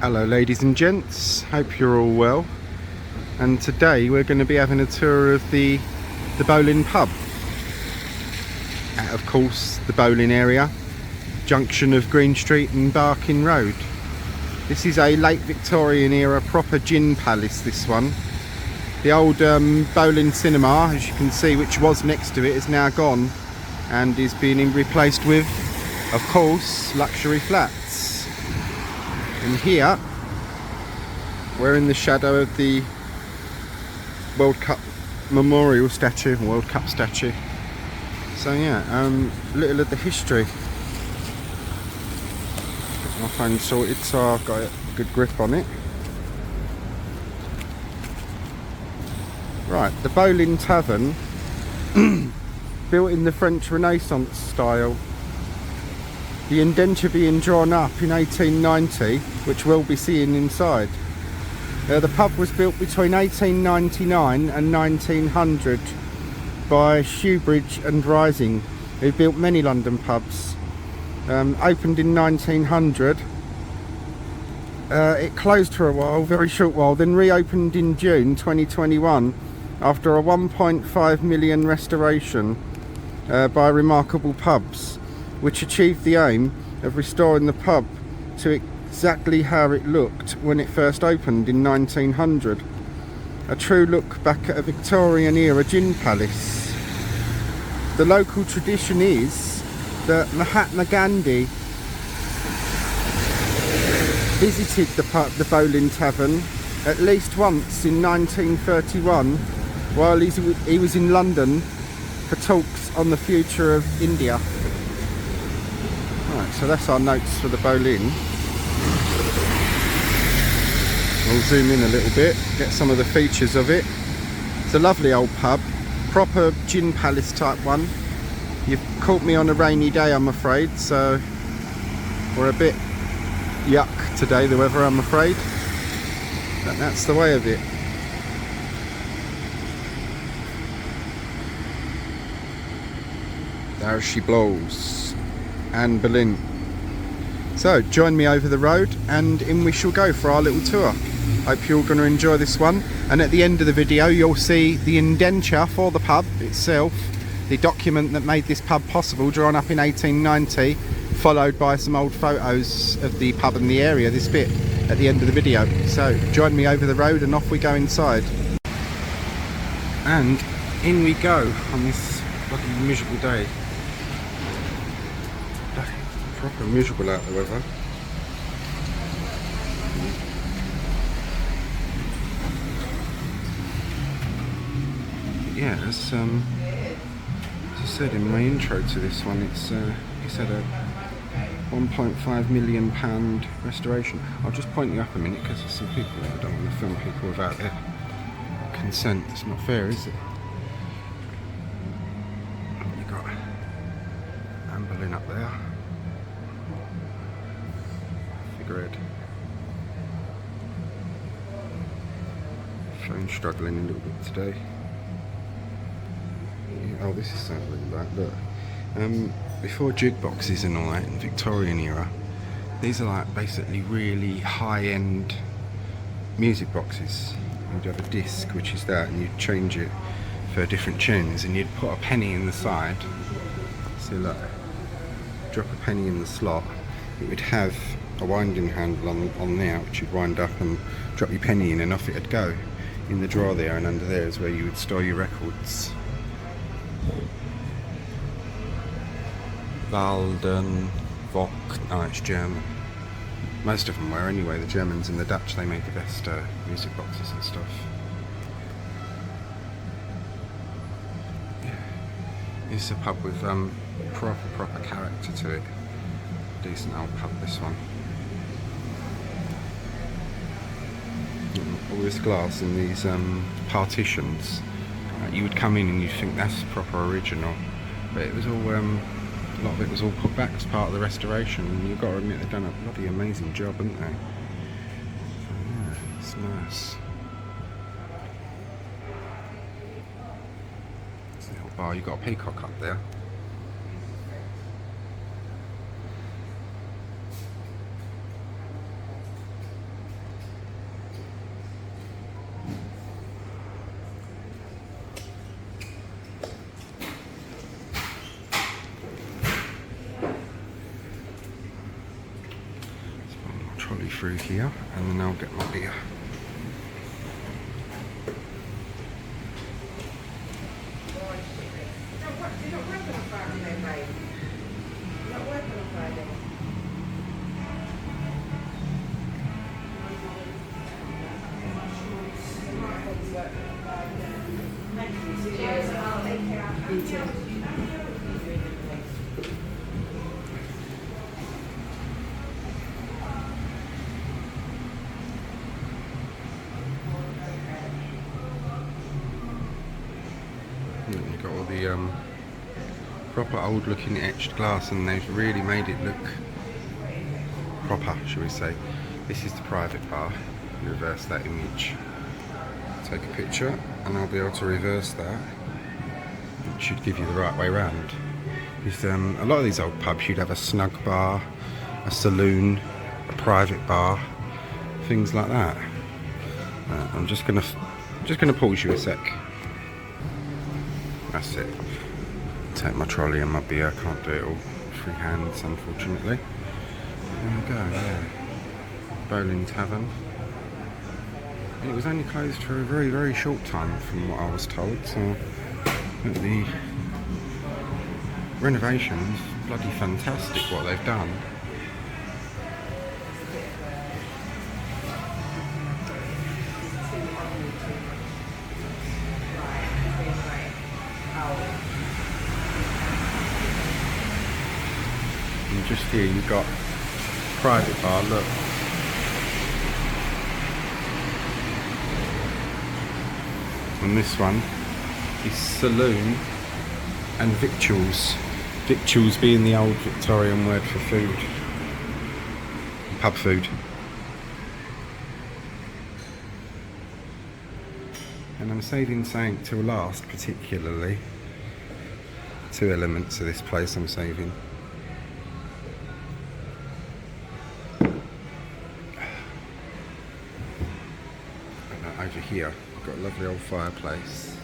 Hello ladies and gents, hope you're all well, and today we're going to be having a tour of the Boleyn pub at, of course, the Boleyn area, junction of Green Street and Barking Road. This is a late Victorian era proper gin palace, this one. The old Boleyn cinema, as you can see, which was next to it, is now gone and is being replaced with, of course, luxury flats. And here we're in the shadow of the World Cup memorial statue, World Cup statue. So yeah, little of the history. Got my phone sorted so I've got a good grip on it. Right, the Boleyn Tavern, built in the French Renaissance style. The indenture being drawn up in 1890, which we'll be seeing inside. The pub was built between 1899 and 1900 by Shoebridge and Rising, who built many London pubs. Opened in 1900. It closed for a while, very short while, then reopened in June 2021 after a 1.5 million restoration by Remarkable Pubs, which achieved the aim of restoring the pub to exactly how it looked when it first opened in 1900. A true look back at a Victorian era gin palace. The local tradition is that Mahatma Gandhi visited the Boleyn Tavern at least once in 1931 while he was in London for talks on the future of India. Right, so that's our notes for the Boleyn. We'll zoom in a little bit, get some of the features of it. It's a lovely old pub, proper gin palace type one. You've caught me on a rainy day, I'm afraid, so we're a bit yuck today, the weather, I'm afraid. But that's the way of it. There she blows. Anne Boleyn. So join me over the road and in we shall go for our little tour. Hope you're going to enjoy this one, and at the end of the video you'll see the indenture for the pub itself, the document that made this pub possible, drawn up in 1890, followed by some old photos of the pub and the area, this bit at the end of the video. So join me over the road and off we go inside. And in we go on this bloody miserable day. Proper miserable out the weather. Yeah, as I said in my intro to this one, it's had a £1.5 million restoration. I'll just point you up a minute because there's some people there. I don't want to film people without their consent. It's not fair, is it? You got Anne Boleyn up there. Figurehead. Phone's struggling a little bit today. Yeah, oh, this is something really bad. Look, before jukeboxes and all that in Victorian era, these are like basically really high-end music boxes. You'd have a disc, which is that, and you'd change it for different tunes, and you'd put a penny in the side. So look, drop a penny in the slot. It would have a winding handle on there, which you'd wind up and drop your penny in, and off it'd go. In the drawer there, and under there is where you would store your records. Walden, Vock, oh, it's German. Most of them were anyway. The Germans and the Dutch, they made the best music boxes and stuff. Yeah, this is a pub with proper character to it. Decent old pub, this one. All this glass and these partitions. You would come in and you'd think that's proper original, but it was all a lot of it was all put back as part of the restoration, and you've got to admit they've done a bloody amazing job, haven't they? So, yeah, it's nice. It's a little bar. You've got a peacock up there. trolley through here and then I'll get my beer. You've got all the proper old looking etched glass, and they've really made it look proper, shall we say. This is the private bar. Reverse that image, take a picture, and I'll be able to reverse that. It should give you the right way round. With a lot of these old pubs, you'd have a snug bar, a saloon, a private bar, things like that. I'm just gonna pause you a sec. That's it. Take my trolley and my beer. Can't do it all free hands, unfortunately. There we go. Yeah. Boleyn Tavern. And it was only closed for a very, very short time, from what I was told. So the renovation's bloody fantastic. What they've done. And just here you've got private bar, look. And this one is saloon and victuals. Victuals being the old Victorian word for food. Pub food. And I'm saving something till last, particularly. Two elements of this place I'm saving. Over here, I've got a lovely old fireplace.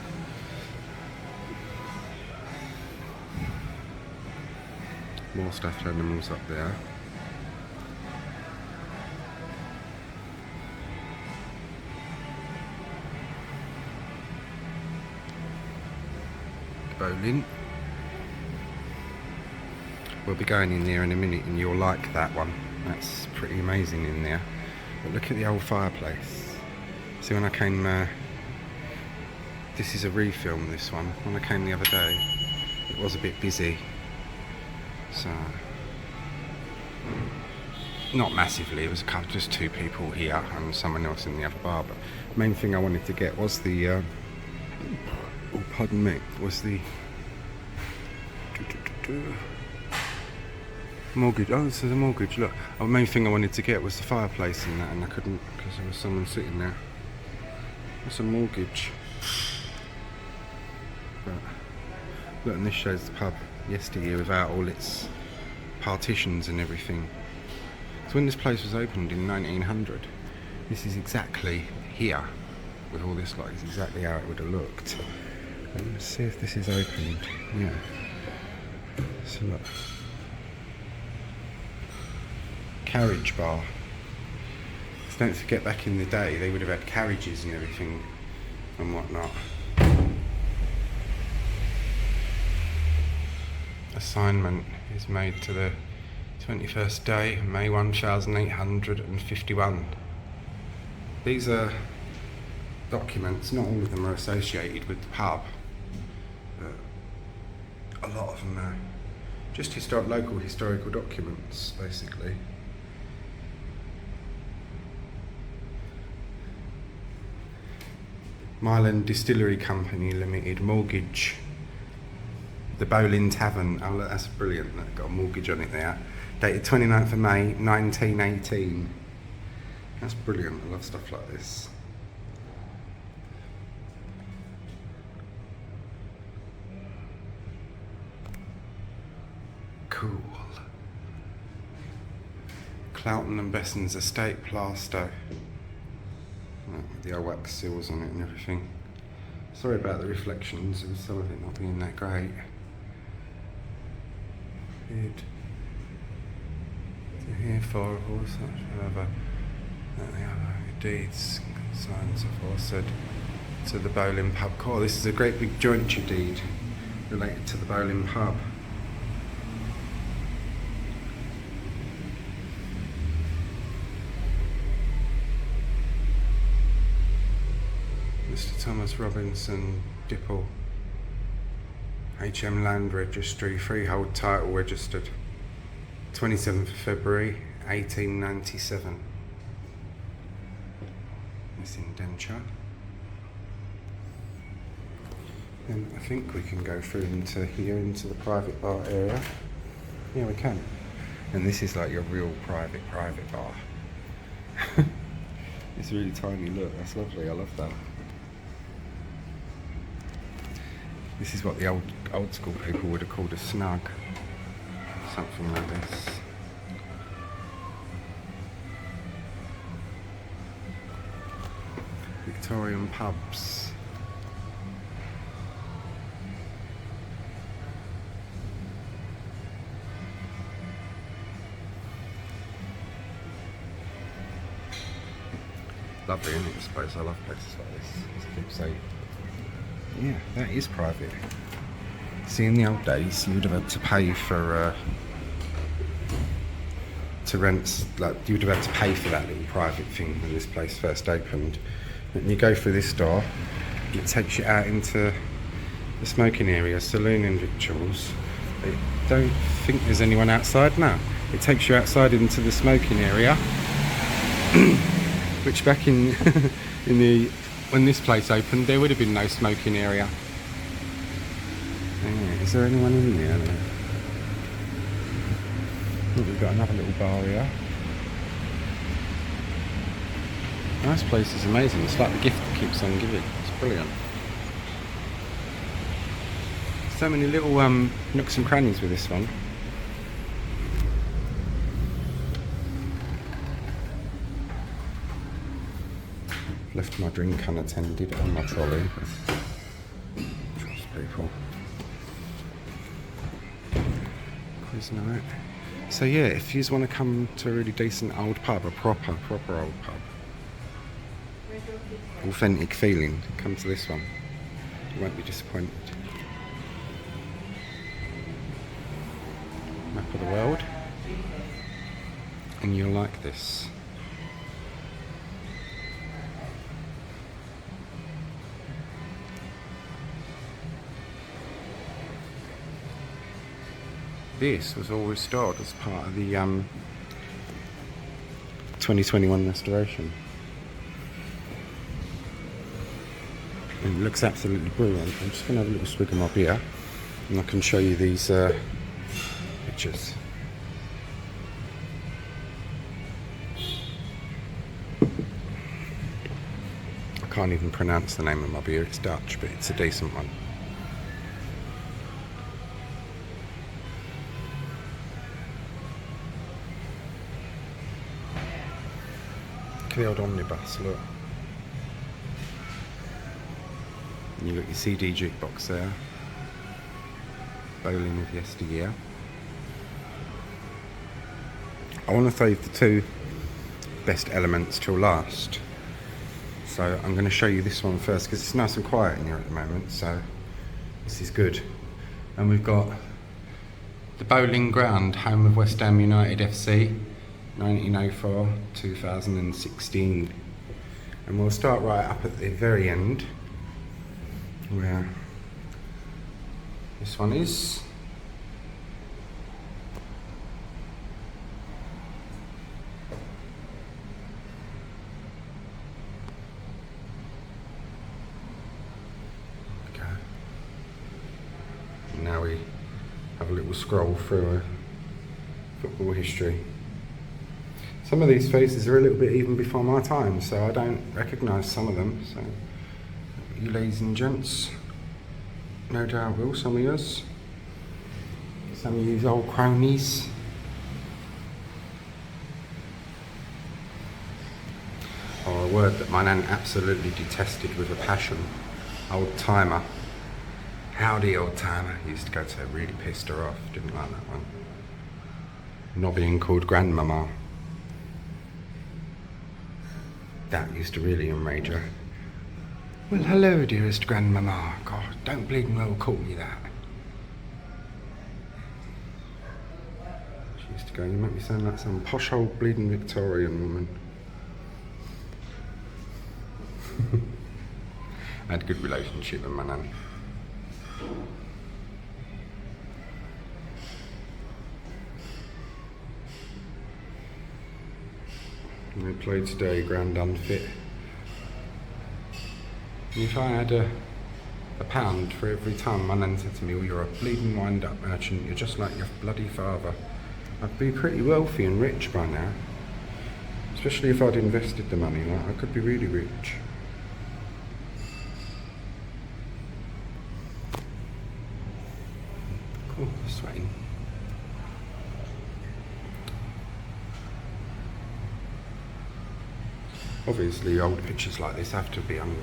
More stuffed animals up there. Boleyn. We'll be going in there in a minute and you'll like that one. That's pretty amazing in there. But look at the old fireplace. See, when I came, this is a refilm, this one. When I came the other day, it was a bit busy. So, not massively, it was just two people here and someone else in the other bar. But the main thing I wanted to get was the, oh pardon me, was the mortgage. Oh, this is a mortgage, look. The main thing I wanted to get was the fireplace and that, and I couldn't because there was someone sitting there. It's a mortgage. But look, and this shows the pub yesteryear without all its partitions and everything. So when this place was opened in 1900, this is exactly here with all this, like, it's exactly how it would have looked. And let's see if this is opened. Yeah. So look. Carriage bar. Don't forget, back in the day they would have had carriages and everything and whatnot. Assignment is made to the 21st day, May 1851. These are documents, not all of them are associated with the pub, but a lot of them are just local historical documents, basically. Myland Distillery Company Limited, mortgage. The Boleyn Tavern. Oh look, that's brilliant. Look, got a mortgage on it there. Dated 29th of May 1918. That's brilliant. I love stuff like this. Cool. Cloughton and Besson's estate, Plaistow. With the old wax seals on it and everything. Sorry about the reflections and some of it not being that great. Good. So Here for all such further that the other deeds consigns aforesaid to the Boleyn pub core. This is a great big jointure deed related to the Boleyn pub. Mr. Thomas Robinson Dipple, HM Land Registry, freehold title registered 27th of February 1897. This indenture. And I think we can go through into here, into the private bar area. Yeah, we can. And this is like your real private bar. It's really tiny, look, that's lovely, I love that. This is what the old school people would have called a snug. Something like this. Victorian pubs. Lovely, isn't it? I suppose I love places like this. As I keep saying. Yeah, that is private. See, in the old days, you would have had to pay for to rent. Like, you would have had to pay for that little private thing when this place first opened. And you go through this door, it takes you out into the smoking area, saloon and victuals. I don't think there's anyone outside now. It takes you outside into the smoking area, which back in when this place opened, there would have been no smoking area. Yeah, is there anyone in there? Look, we've got another little bar here. This place is amazing. It's like the gift that keeps on giving. It's brilliant. So many little nooks and crannies with this one. Left my drink unattended on my trolley. Trust people. Quiz night. So yeah, if you just want to come to a really decent old pub, a proper old pub, authentic feeling, come to this one. You won't be disappointed. Map of the world. And you'll like this. This was all restored as part of the 2021 restoration. It looks absolutely brilliant. I'm just going to have a little swig of my beer and I can show you these pictures. I can't even pronounce the name of my beer, it's Dutch, but it's a decent one. The old omnibus, look. And you've got your CD jukebox there. Boleyn of yesteryear. I want to save the two best elements till last. So I'm going to show you this one first because it's nice and quiet in here at the moment, so this is good. And we've got the Boleyn Ground, home of West Ham United FC. 1904, 2016. And we'll start right up at the very end where this one is. Okay. And now we have a little scroll through football history. Some of these faces are a little bit even before my time, so I don't recognise some of them. So, you ladies and gents, no doubt will, some of yours. Some of you old cronies. Or a word that my nan absolutely detested with a passion. Old timer. Howdy, old timer. Used to go to her, really pissed her off. Didn't like that one. Not being called grandmama. That used to really enrage her. Well, hello, dearest grandmama. God, don't bleeding well call me that. She used to go, you make me sound like some posh old bleeding Victorian woman. I had a good relationship with my nan. And they played today, ground unfit. And if I had a pound for every time my nan said to me, oh, you're a bleeding wind-up merchant, you're just like your bloody father, I'd be pretty wealthy and rich by now. Especially if I'd invested the money, like I could be really rich. Cool, sweating. Obviously old pictures like this have to be on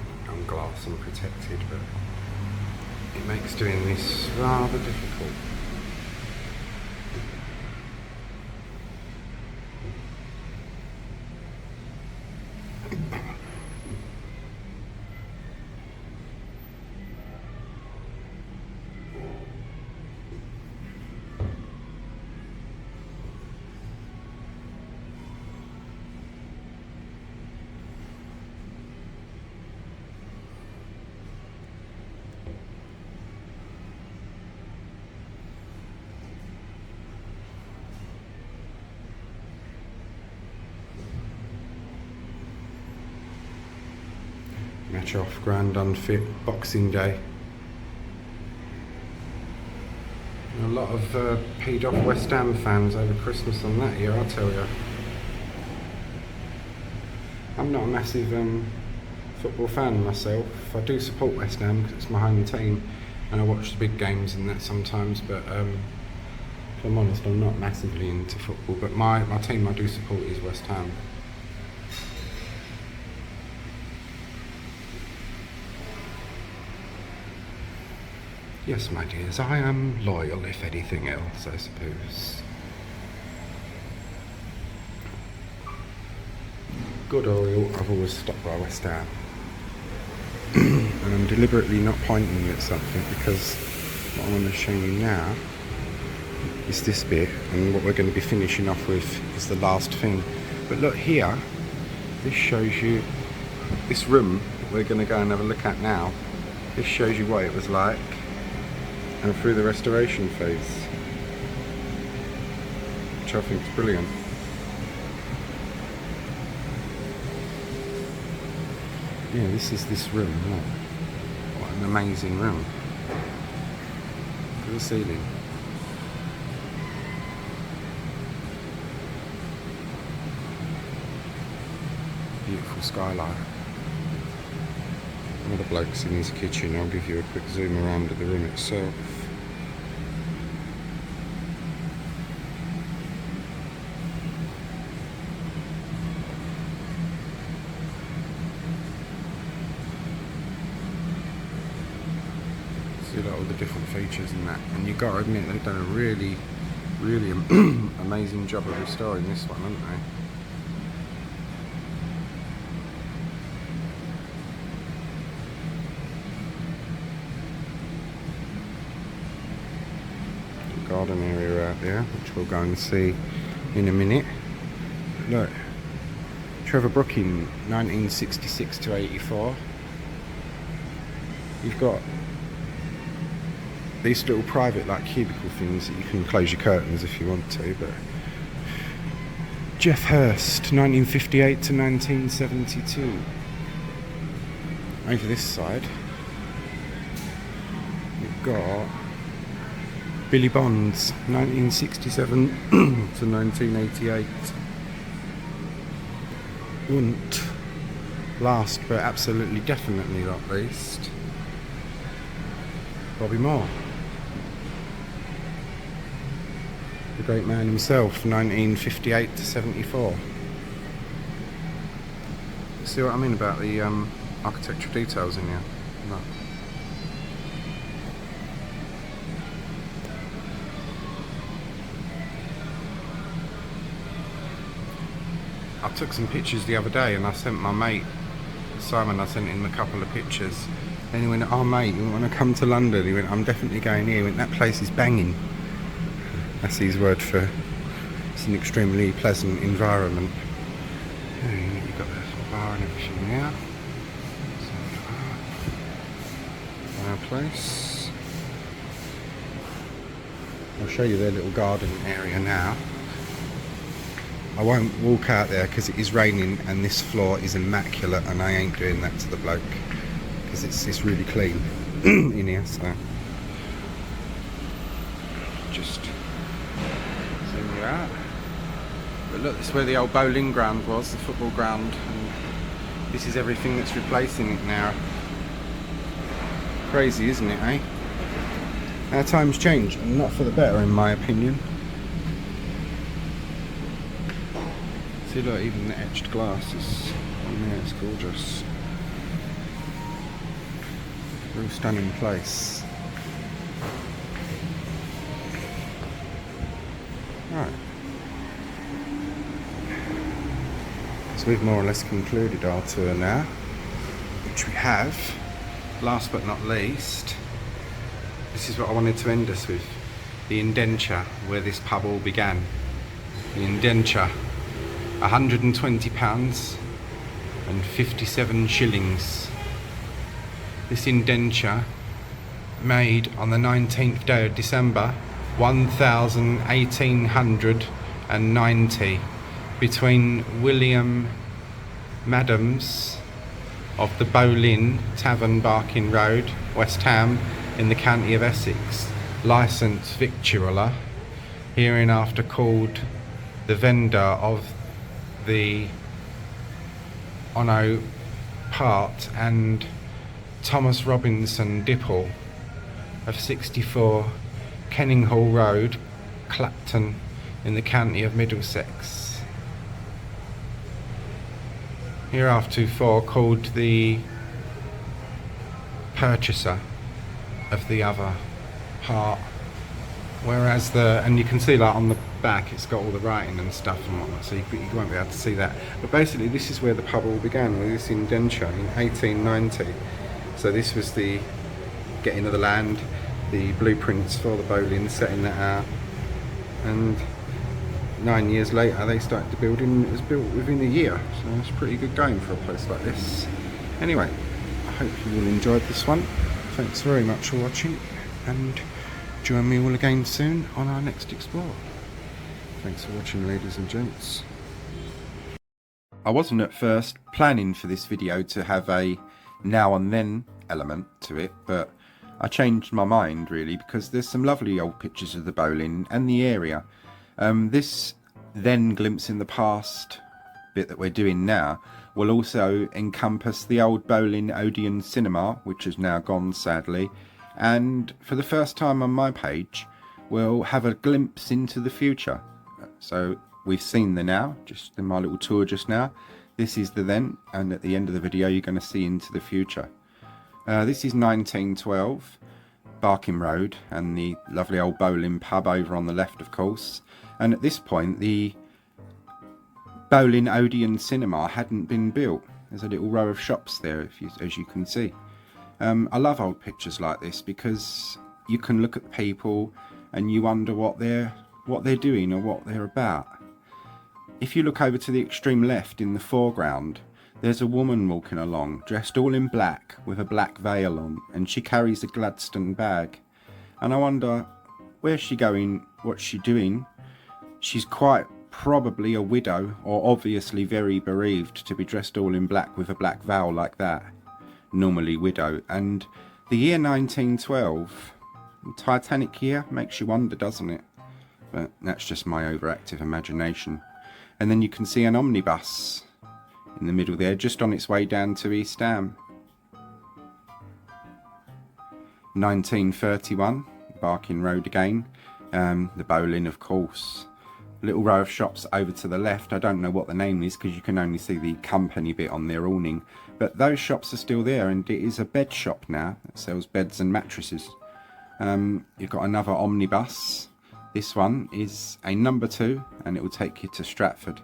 glass and protected, but it makes doing this rather difficult. Match off, grand unfit, Boxing Day. A lot of paid off West Ham fans over Christmas on that year, I'll tell you. I'm not a massive football fan myself. I do support West Ham because it's my home team and I watch the big games and that sometimes, but if I'm honest, I'm not massively into football, but my team I do support is West Ham. Yes, my dears, I am loyal, if anything else, I suppose. Good or ill, I've always stuck by West Ham. And I'm deliberately not pointing at something because what I want to show you now is this bit, and what we're going to be finishing off with is the last thing. But look here, this shows you this room that we're going to go and have a look at now. This shows you what it was like and through the restoration phase, which I think is brilliant. Yeah, this is this room. Look. What an amazing room. Look at the ceiling. Beautiful skylight. One of the blokes in his kitchen. I'll give you a quick zoom around of the room itself. See like all the different features and that, and you got to admit they've done a really amazing job of restoring this one, haven't they? Garden area out there, which we'll go and see in a minute. Look, Trevor Brooking, 1966 to 84. You've got these little private like cubicle things that you can close your curtains if you want to, but Jeff Hurst, 1958 to 1972. Over this side, you've got Billy Bonds, 1967 to 1988. And last but absolutely definitely not least, Bobby Moore. The great man himself, 1958 to 74. See what I mean about the architectural details in here? No. I took some pictures the other day and I sent my mate Simon, I sent him a couple of pictures and he went, oh mate, you want to come to London? He went, I'm definitely going here. He went, that place is banging. That's his word for it's an extremely pleasant environment. You've got the bar and everything there. Fireplace. I'll show you their little garden area now. I won't walk out there because it is raining and this floor is immaculate and I ain't doing that to the bloke because it's really clean in here, so just zoom you out. But look, this is where the old bowling ground was, the football ground, and this is everything that's replacing it now. Crazy, isn't it, eh? Our times change, and not for the better in my opinion. See, look, even the etched glass is on there, it's gorgeous. Real stunning place. Right. So we've more or less concluded our tour now, which we have. Last but not least, this is what I wanted to end us with. The indenture, where this pub all began. The indenture. £120 and 57 shillings. This indenture made on the 19th day of December 1890 between William Madams of the Boleyn Tavern, Barking Road, West Ham in the county of Essex, licensed victualler, hereinafter called the vendor of the Ono Part, and Thomas Robinson Dipple of 64 Kenninghall Road, Clapton in the county of Middlesex, hereafter called the purchaser of the other part. Whereas and you can see like on the back it's got all the writing and stuff and whatnot, so you won't be able to see that. But basically this is where the pub all began, with this indenture in 1890. So this was the getting of the land, the blueprints for the Boleyn, setting that out, and 9 years later they started to build, and it was built within a year, so it's pretty good going for a place like this. Anyway, I hope you all enjoyed this one. Thanks very much for watching, and join me all again soon on our next explore. Thanks for watching, ladies and gents. I wasn't at first planning for this video to have a now and then element to it, but I changed my mind really, because there's some lovely old pictures of the Boleyn and the area. This then glimpse in the past bit that we're doing now will also encompass the old Boleyn Odeon cinema, which has now gone sadly, and for the first time on my page we'll have a glimpse into the future. So we've seen the now, just in my little tour just now. This is the then, and at the end of the video you're going to see into the future. This is 1912 Barking Road and the lovely old Boleyn pub over on the left, of course. And at this point the Boleyn Odeon cinema hadn't been built. There's a little row of shops there, as you can see. I love old pictures like this because you can look at people and you wonder what they're doing or what they're about. If you look over to the extreme left in the foreground, there's a woman walking along, dressed all in black with a black veil on, and she carries a Gladstone bag. And I wonder, where's she going, what's she doing? She's quite probably a widow, or obviously very bereaved, to be dressed all in black with a black veil like that. Normally widow. And the year 1912, Titanic year, makes you wonder, doesn't it? But that's just my overactive imagination. And then you can see an omnibus in the middle there, just on its way down to East Ham. 1931, Barking Road again, the Boleyn, of course. Little row of shops over to the left. I don't know what the name is because you can only see the company bit on their awning, but those shops are still there, and it is a bed shop now that sells beds and mattresses. You've got another omnibus. This one is a number 2 and it will take you to Stratford.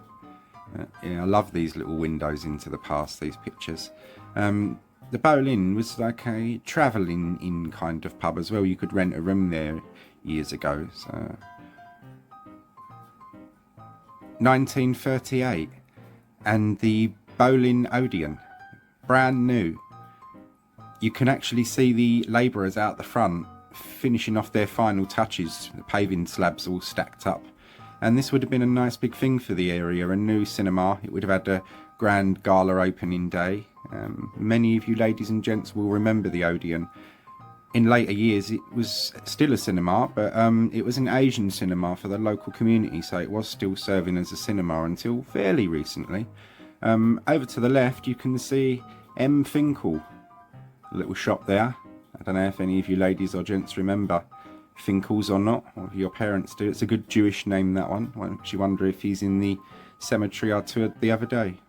Yeah, I love these little windows into the past, these pictures. The Boleyn was like a travelling in kind of pub as well. You could rent a room there years ago. So 1938, and the Boleyn Odeon, brand new. You can actually see the labourers out the front finishing off their final touches, the paving slabs all stacked up. And this would have been a nice big thing for the area, a new cinema. It would have had a grand gala opening day. Many of you ladies and gents will remember the Odeon. In later years it was still a cinema, but it was an Asian cinema for the local community, so it was still serving as a cinema until fairly recently. Over to the left you can see M. Finkel, a little shop there. I don't know if any of you ladies or gents remember Finkel's or not, or if your parents do. It's a good Jewish name, that one. Makes you wonder if he's in the cemetery I toured the other day.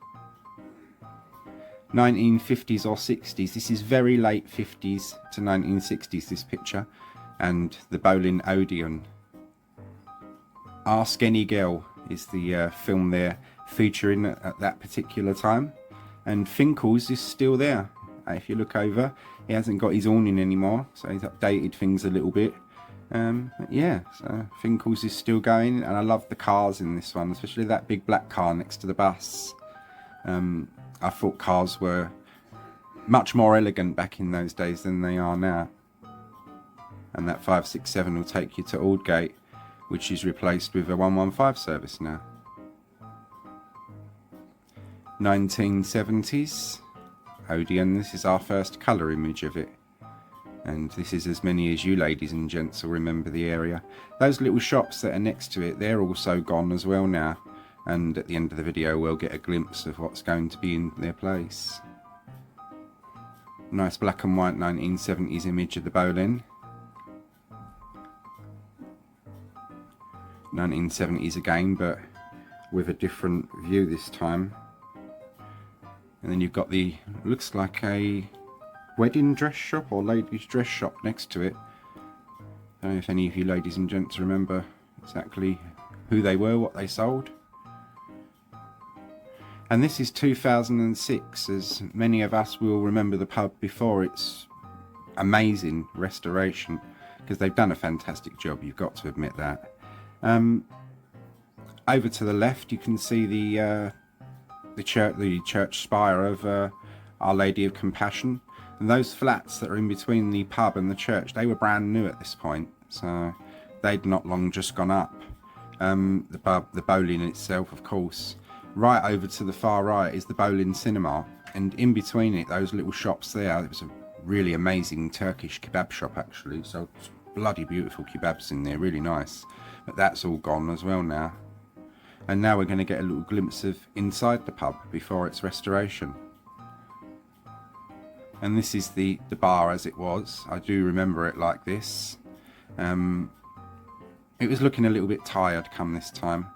1950s or 60s. This is very late 50s to 1960s, this picture. And the Boleyn Odeon. Ask Any Girl is the film they're featuring at that particular time. And Finkel's is still there. If you look over, he hasn't got his awning anymore, so he's updated things a little bit. Yeah, so Finkel's is still going, and I love the cars in this one, especially that big black car next to the bus. I thought cars were much more elegant back in those days than they are now. And that 567 will take you to Aldgate, which is replaced with a 115 service now. 1970s Odeon. This is our first colour image of it. And this is as many as you ladies and gents will remember the area. Those little shops that are next to it, they're also gone as well now. And at the end of the video we'll get a glimpse of what's going to be in their place. Nice black and white 1970s image of the Boleyn. 1970s again, but with a different view this time. And then you've got the, looks like a wedding dress shop or ladies dress shop next to it. I don't know if any of you ladies and gents remember exactly who they were, what they sold. And this is 2006, as many of us will remember the pub before its amazing restoration, because they've done a fantastic job, you've got to admit that. Over to the left you can see the church spire of Our Lady of Compassion. And those flats that are in between the pub and the church, they were brand new at this point, so they'd not long just gone up. The Boleyn itself, of course. Right over to the far right is the Boleyn Cinema, and in between it, those little shops there was a really amazing Turkish kebab shop actually, so bloody beautiful kebabs in there, really nice. But that's all gone as well now. And now we're going to get a little glimpse of inside the pub before its restoration. And this is the bar as it was. I do remember it like this. It was looking a little bit tired come this time.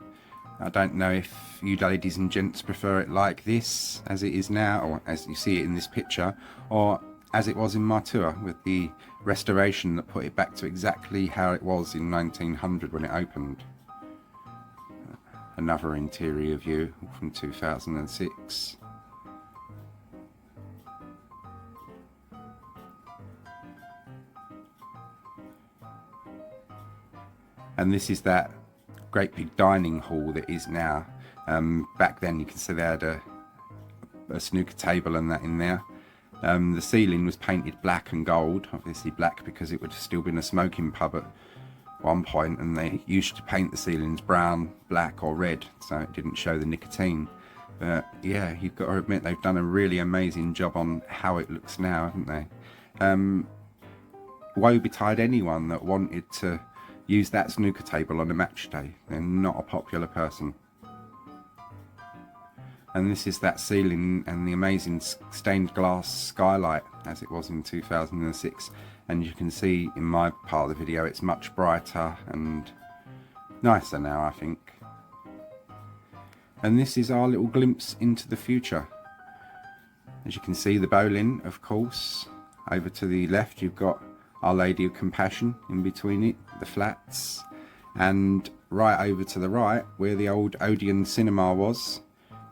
I don't know if you ladies and gents prefer it like this as it is now, or as you see it in this picture, or as it was in my tour with the restoration that put it back to exactly how it was in 1900 when it opened. Another interior view from 2006. And this is that great big dining hall that is now. Back then you can see they had a snooker table and that in there. The ceiling was painted black and gold, obviously black because it would have still been a smoking pub at one point, and they used to paint the ceilings brown, black or red so it didn't show the nicotine. But yeah, you've got to admit they've done a really amazing job on how it looks now, haven't they? Woe betide anyone that wanted to use that snooker table on a match day. They're not a popular person. And this is that ceiling and the amazing stained glass skylight as it was in 2006. And you can see in my part of the video it's much brighter and nicer now, I think. And this is our little glimpse into the future. As you can see, the Boleyn, of course. Over to the left you've got Our Lady of Compassion, in between it, the flats. And right over to the right, where the old Odeon Cinema was,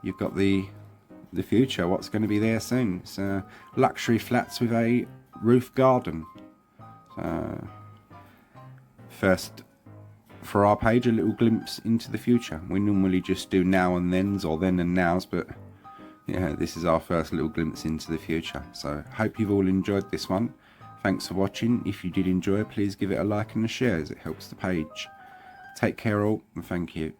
you've got the future, what's going to be there soon. It's luxury flats with a roof garden. First, for our page, a little glimpse into the future. We normally just do now and thens, or then and nows, but yeah, this is our first little glimpse into the future. So hope you've all enjoyed this one. Thanks for watching. If you did enjoy, please give it a like and a share, as it helps the page. Take care all, and thank you.